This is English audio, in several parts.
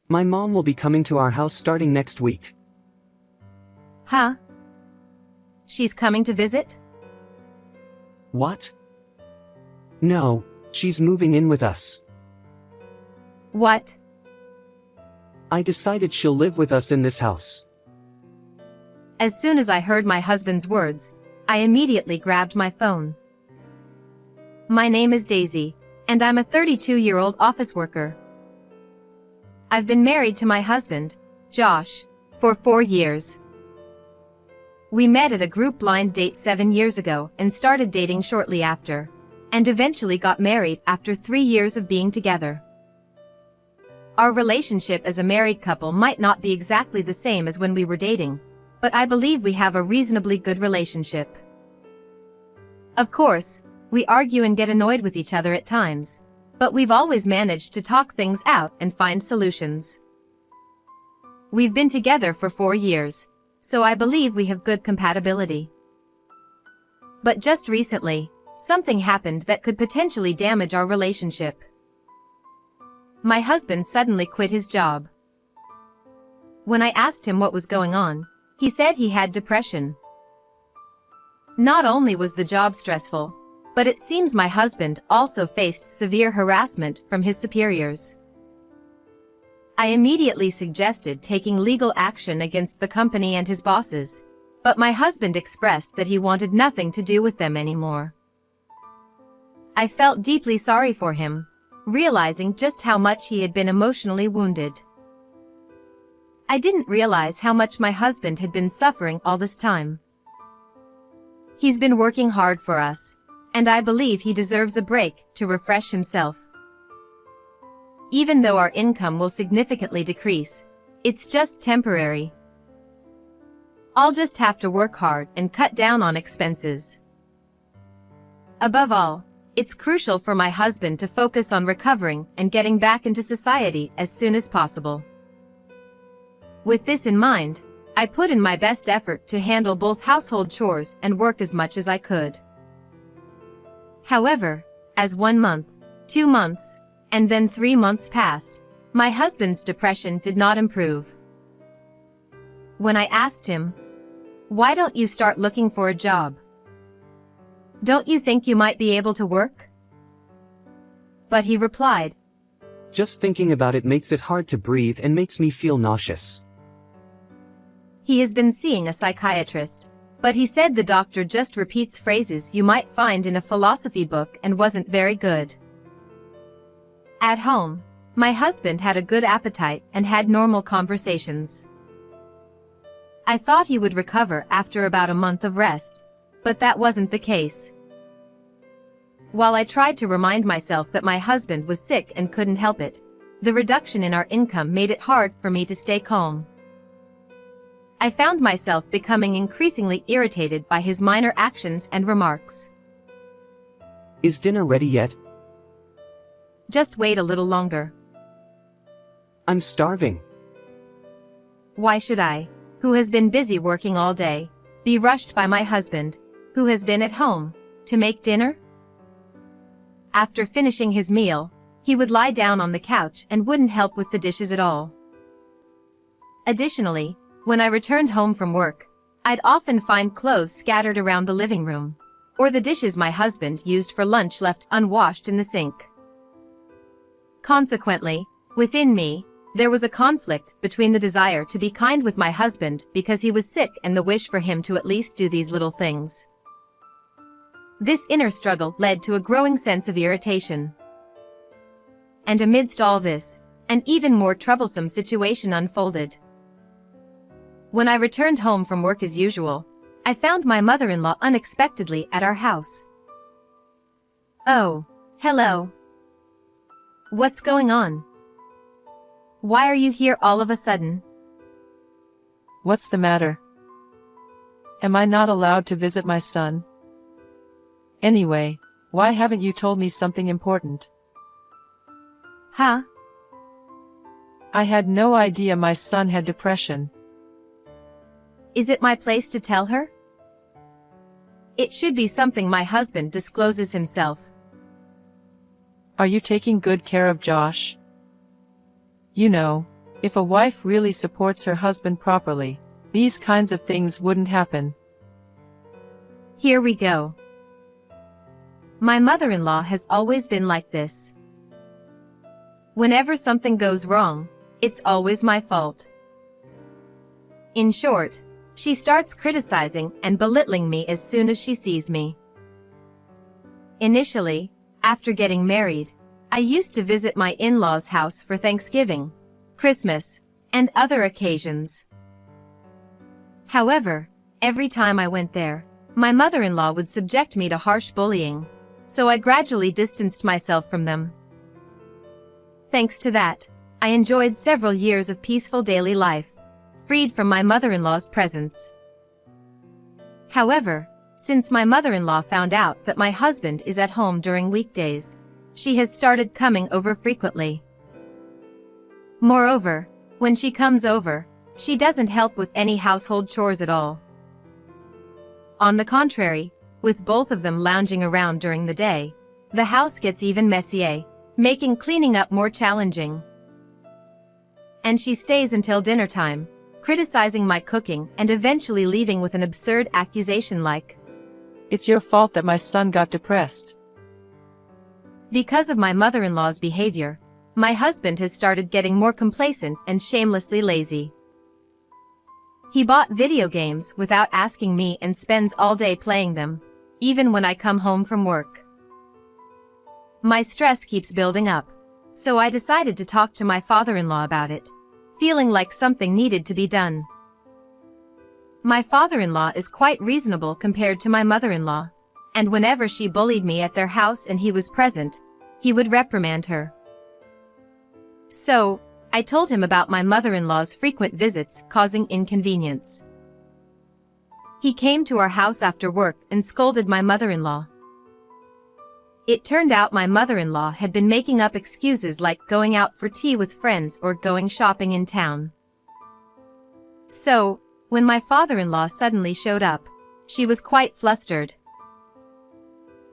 My mom will be coming to our house starting next week. Huh? She's coming to visit? What? No, she's moving in with us. What? I decided she'll live with us in this house. As soon as I heard my husband's words, I immediately grabbed my phone. My name is Daisy, and I'm a 32-year-old office worker. I've been married to my husband, Josh, for 4 years. We met at a group blind date 7 years ago and started dating shortly after, and eventually got married after 3 years of being together. Our relationship as a married couple might not be exactly the same as when we were dating, but I believe we have a reasonably good relationship. Of course, we argue and get annoyed with each other at times, but we've always managed to talk things out and find solutions. We've been together for 4 years, so I believe we have good compatibility. But just recently, something happened that could potentially damage our relationship. My husband suddenly quit his job. When I asked him what was going on, he said he had depression. Not only was the job stressful, but it seems my husband also faced severe harassment from his superiors. I immediately suggested taking legal action against the company and his bosses, but my husband expressed that he wanted nothing to do with them anymore. I felt deeply sorry for him, realizing just how much he had been emotionally wounded. I didn't realize how much my husband had been suffering all this time. He's been working hard for us, and I believe he deserves a break to refresh himself. Even though our income will significantly decrease, it's just temporary. I'll just have to work hard and cut down on expenses. Above all, it's crucial for my husband to focus on recovering and getting back into society as soon as possible. With this in mind, I put in my best effort to handle both household chores and work as much as I could. However, as 1 month, 2 months, and then 3 months passed, my husband's depression did not improve. When I asked him, "Why don't you start looking for a job? Don't you think you might be able to work?" But he replied, Just thinking about it makes it hard to breathe and makes me feel nauseous. he has been seeing a psychiatrist, but he said the doctor just repeats phrases you might find in a philosophy book and wasn't very good. At home, my husband had a good appetite and had normal conversations. I thought he would recover after about a month of rest, but that wasn't the case. While I tried to remind myself that my husband was sick and couldn't help it, the reduction in our income made it hard for me to stay calm. I found myself becoming increasingly irritated by his minor actions and remarks. Is dinner ready yet? Just wait a little longer. I'm starving. Why should I, who has been busy working all day, be rushed by my husband, who has been at home, to make dinner? After finishing his meal, he would lie down on the couch and wouldn't help with the dishes at all. Additionally, when I returned home from work, I'd often find clothes scattered around the living room, or the dishes my husband used for lunch left unwashed in the sink. Consequently, within me, there was a conflict between the desire to be kind with my husband because he was sick and the wish for him to at least do these little things. This inner struggle led to a growing sense of irritation. And amidst all this, an even more troublesome situation unfolded. When I returned home from work as usual, I found my mother-in-law unexpectedly at our house. "Oh, hello. What's going on? Why are you here all of a sudden?" What's the matter? Am I not allowed to visit my son? Anyway, why haven't you told me something important? Huh? I had no idea my son had depression. Is it my place to tell her? It should be something my husband discloses himself. Are you taking good care of Josh? You know, If a wife really supports her husband properly, these kinds of things wouldn't happen. Here we go. My mother-in-law has always been like this. Whenever something goes wrong, it's always my fault. In short, she starts criticizing and belittling me as soon as she sees me. Initially, after getting married, I used to visit my in-laws' house for Thanksgiving, Christmas, and other occasions. However, every time I went there, my mother-in-law would subject me to harsh bullying, so I gradually distanced myself from them. Thanks to that, I enjoyed several years of peaceful daily life, freed from my mother-in-law's presence. However, since my mother-in-law found out that my husband is at home during weekdays, she has started coming over frequently. Moreover, when she comes over, she doesn't help with any household chores at all. On the contrary, with both of them lounging around during the day, the house gets even messier, making cleaning up more challenging. And she stays until dinner time, criticizing my cooking and eventually leaving with an absurd accusation like, "It's your fault that my son got depressed." Because of my mother-in-law's behavior, my husband has started getting more complacent and shamelessly lazy. He bought video games without asking me and spends all day playing them, even when I come home from work. My stress keeps building up, so I decided to talk to my father-in-law about it, feeling like something needed to be done. My father-in-law is quite reasonable compared to my mother-in-law, and whenever she bullied me at their house and he was present, he would reprimand her. So, I told him about my mother-in-law's frequent visits causing inconvenience. He came to our house after work and scolded my mother-in-law. It turned out my mother-in-law had been making up excuses like going out for tea with friends or going shopping in town. So, when my father-in-law suddenly showed up, she was quite flustered.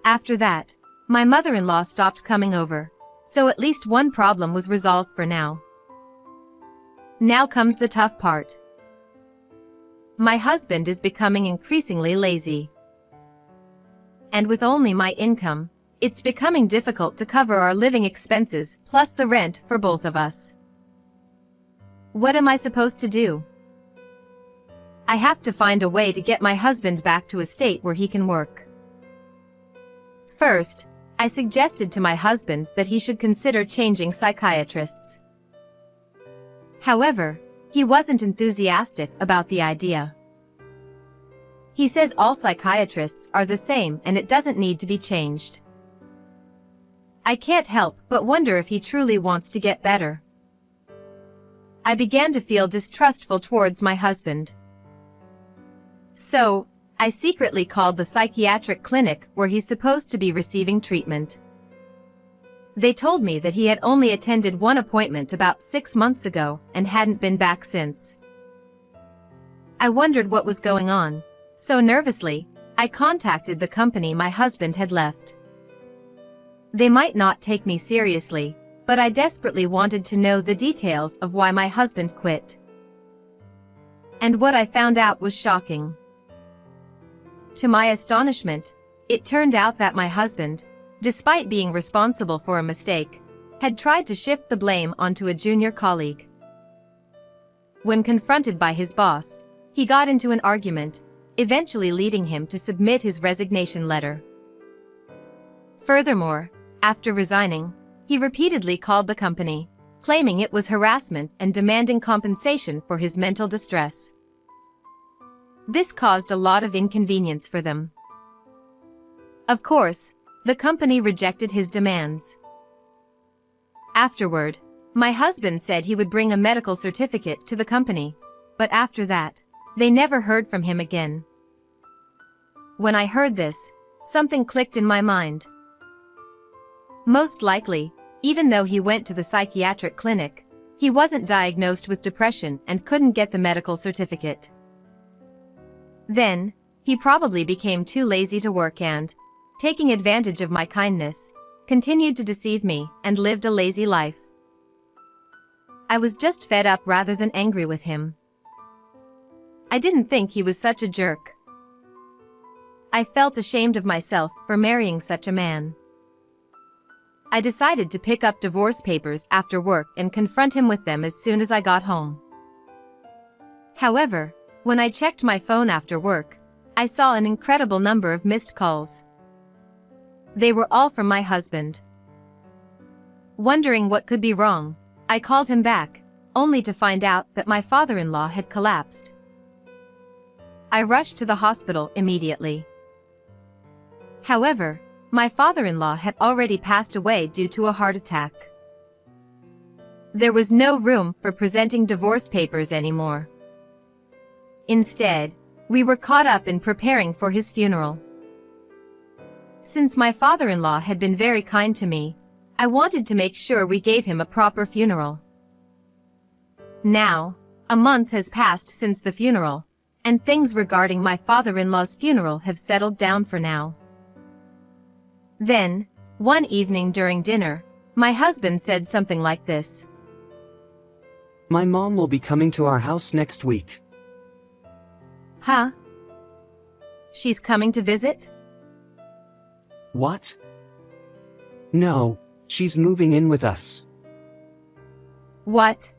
After that, my mother-in-law stopped coming over, so at least one problem was resolved for now. Now comes the tough part. My husband is becoming increasingly lazy. And with only my income, it's becoming difficult to cover our living expenses plus the rent for both of us. What am I supposed to do? I have to find a way to get my husband back to a state where he can work. First, I suggested to my husband that he should consider changing psychiatrists. However, he wasn't enthusiastic about the idea. He says all psychiatrists are the same and it doesn't need to be changed. I can't help but wonder if he truly wants to get better. I began to feel distrustful towards my husband. So, I secretly called the psychiatric clinic where he's supposed to be receiving treatment. They told me that he had only attended one appointment about 6 months ago and hadn't been back since. I wondered what was going on, so nervously, I contacted the company my husband had left. They might not take me seriously, but I desperately wanted to know the details of why my husband quit. And what I found out was shocking. To my astonishment, it turned out that my husband, despite being responsible for a mistake, had tried to shift the blame onto a junior colleague. When confronted by his boss, he got into an argument, eventually leading him to submit his resignation letter. Furthermore, after resigning, he repeatedly called the company, claiming it was harassment and demanding compensation for his mental distress. This caused a lot of inconvenience for them. Of course, the company rejected his demands. Afterward, my husband said he would bring a medical certificate to the company, but after that, they never heard from him again. When I heard this, something clicked in my mind. Most likely, even though he went to the psychiatric clinic, he wasn't diagnosed with depression and couldn't get the medical certificate. Then, he probably became too lazy to work and, taking advantage of my kindness, continued to deceive me and lived a lazy life. I was just fed up rather than angry with him. I didn't think he was such a jerk. I felt ashamed of myself for marrying such a man. I decided to pick up divorce papers after work and confront him with them as soon as I got home. However, when I checked my phone after work, I saw an incredible number of missed calls. They were all from my husband. Wondering what could be wrong, I called him back, only to find out that my father-in-law had collapsed. I rushed to the hospital immediately. However, my father-in-law had already passed away due to a heart attack. There was no room for presenting divorce papers anymore. Instead, we were caught up in preparing for his funeral. Since my father-in-law had been very kind to me, I wanted to make sure we gave him a proper funeral. Now, a month has passed since the funeral, and things regarding my father-in-law's funeral have settled down for now. Then, one evening during dinner, my husband said something like this. My mom will be coming to our house next week. Huh? She's coming to visit? What? No, she's moving in with us. What?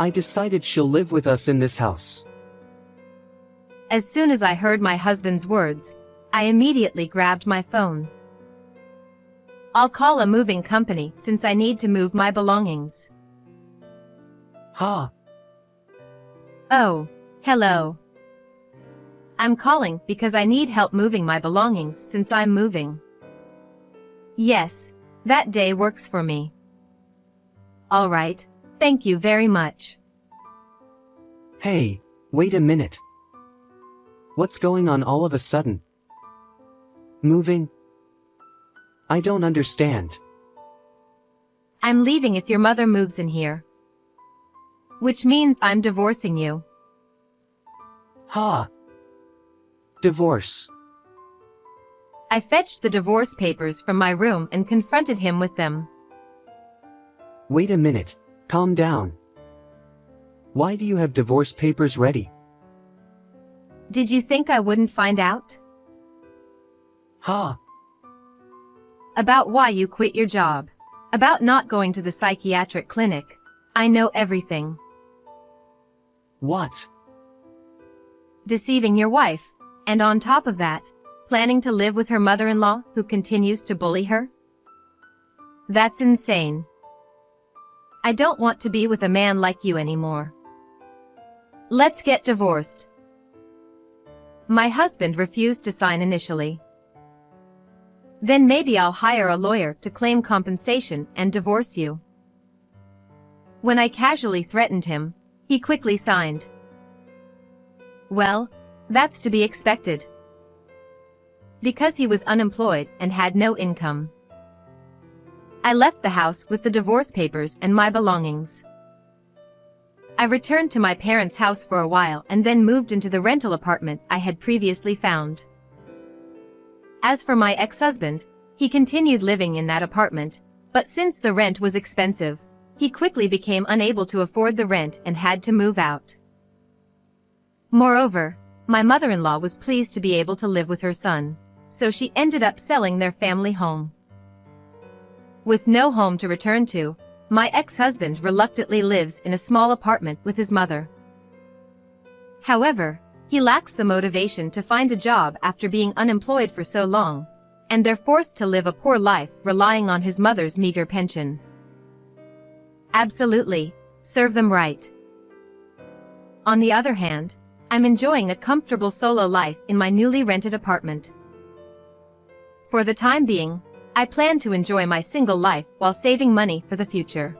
I decided she'll live with us in this house. As soon as I heard my husband's words, I immediately grabbed my phone. I'll call a moving company since I need to move my belongings. Ha! Oh, hello. I'm calling because I need help moving my belongings since I'm moving. Yes, that day works for me. All right, thank you very much. Hey, wait a minute. What's going on all of a sudden? Moving? I don't understand. I'm leaving if your mother moves in here. Which means I'm divorcing you. Ha! Divorce. I fetched the divorce papers from my room and confronted him with them. Wait a minute, calm down. Why do you have divorce papers ready? Did you think I wouldn't find out? Ha! About why you quit your job. About not going to the psychiatric clinic. I know everything. What? Deceiving your wife, and on top of that, planning to live with her mother-in-law who continues to bully her? That's insane. I don't want to be with a man like you anymore. Let's get divorced. My husband refused to sign initially. Then maybe I'll hire a lawyer to claim compensation and divorce you. When I casually threatened him, he quickly signed. Well, that's to be expected. Because he was unemployed and had no income. I left the house with the divorce papers and my belongings. I returned to my parents' house for a while and then moved into the rental apartment I had previously found. As for my ex-husband, he continued living in that apartment, but since the rent was expensive, he quickly became unable to afford the rent and had to move out. Moreover, my mother-in-law was pleased to be able to live with her son, so she ended up selling their family home. With no home to return to, my ex-husband reluctantly lives in a small apartment with his mother. However, he lacks the motivation to find a job after being unemployed for so long, and they're forced to live a poor life relying on his mother's meager pension. Absolutely, serve them right. On the other hand, I'm enjoying a comfortable solo life in my newly rented apartment. For the time being, I plan to enjoy my single life while saving money for the future.